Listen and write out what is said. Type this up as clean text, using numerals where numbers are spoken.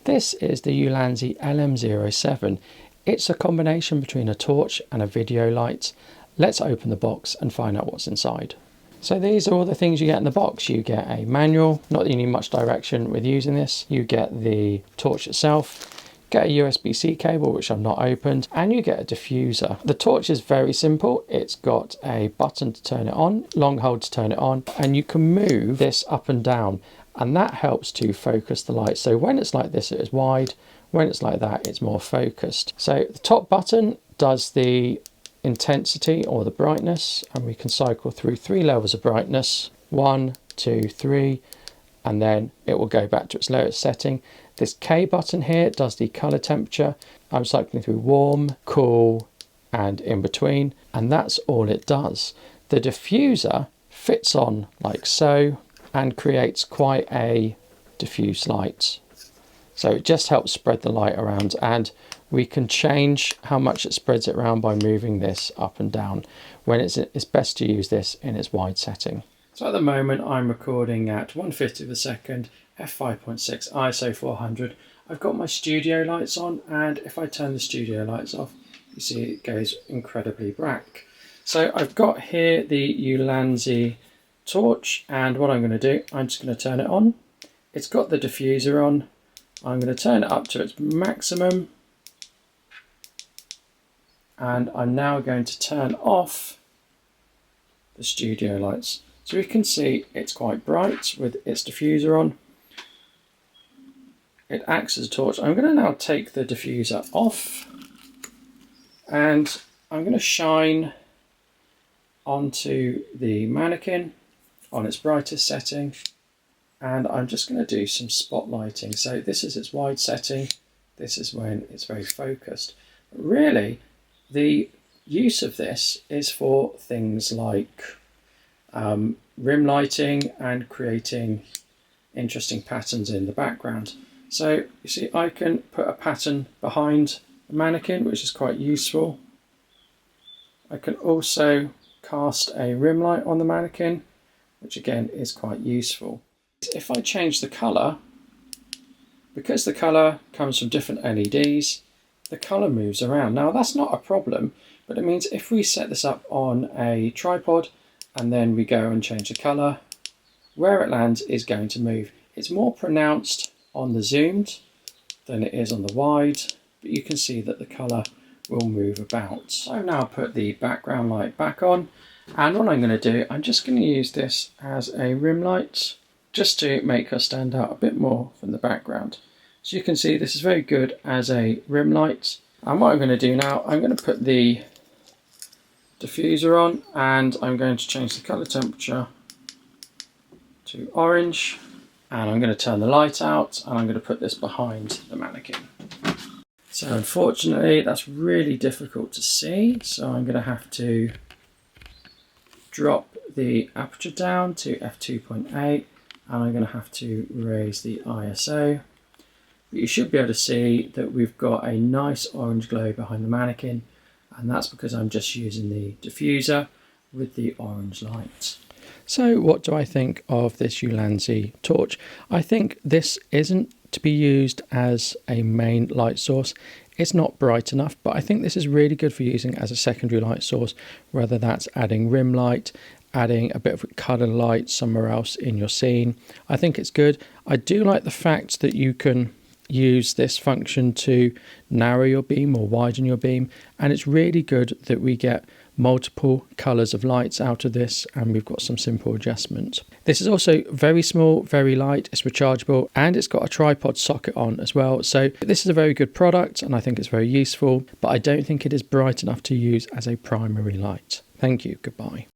This is the Ulanzi LM07. It's a combination between a torch and a video light. Let's open the box and find out what's inside. So these are all the things you get in the box. You get a manual, not that you need much direction with using this. You get the torch itself, get a USB-C cable, which I've not opened, and you get a diffuser. The torch is very simple. It's got a button to turn it on, long hold to turn it on, and you can move this up and down, and that helps to focus the light. So when it's like this, it is wide. When it's like that, it's more focused. So the top button does the intensity or the brightness, and we can cycle through 3 levels of brightness, 1, 2, 3, and then it will go back to its lowest setting. This K button here does the color temperature. I'm cycling through warm, cool, and in between, and that's all it does. The diffuser fits on like so and creates quite a diffuse light. So it just helps spread the light around, and we can change how much it spreads it around by moving this up and down when it's best to use this in its wide setting. So at the moment I'm recording at 1/50 of a second, f5.6, ISO 400. I've got my studio lights on, and if I turn the studio lights off, you see it goes incredibly black. So I've got here the Ulanzi torch, and what I'm going to do, I'm just going to turn it on. It's got the diffuser on. I'm going to turn it up to its maximum, and I'm now going to turn off the studio lights. So we can see it's quite bright with its diffuser on. It acts as a torch. I'm going to now take the diffuser off, and I'm going to shine onto the mannequin on its brightest setting, and I'm just going to do some spotlighting. So this is its wide setting, this is when it's very focused. Really, the use of this is for things like rim lighting and creating interesting patterns in the background. So you see, I can put a pattern behind the mannequin, which is quite useful. I can also cast a rim light on the mannequin, which again is quite useful. If I change the colour, because the colour comes from different LEDs, the colour moves around. Now that's not a problem, but it means if we set this up on a tripod and then we go and change the colour, where it lands is going to move. It's more pronounced on the zoomed than it is on the wide, but you can see that the colour will move about. So I've now put the background light back on, and what I'm going to do, I'm just going to use this as a rim light just to make her stand out a bit more from the background. So you can see this is very good as a rim light. And what I'm going to do now, I'm going to put the diffuser on, and I'm going to change the colour temperature to orange, and I'm going to turn the light out, and I'm going to put this behind the mannequin. So unfortunately that's really difficult to see, so I'm going to have to drop the aperture down to f2.8, and I'm going to have to raise the ISO. But you should be able to see that we've got a nice orange glow behind the mannequin, and that's because I'm just using the diffuser with the orange light. So what do I think of this Ulanzi torch? I think this isn't to be used as a main light source. It's not bright enough, but I think this is really good for using as a secondary light source, whether that's adding rim light, adding a bit of colour light somewhere else in your scene. I think it's good. I do like the fact that you can use this function to narrow your beam or widen your beam, and it's really good that we get multiple colours of lights out of this, and we've got some simple adjustments. This is also very small, very light, it's rechargeable, and it's got a tripod socket on as well. So this is a very good product, and I think it's very useful, but I don't think it is bright enough to use as a primary light. Thank you, goodbye.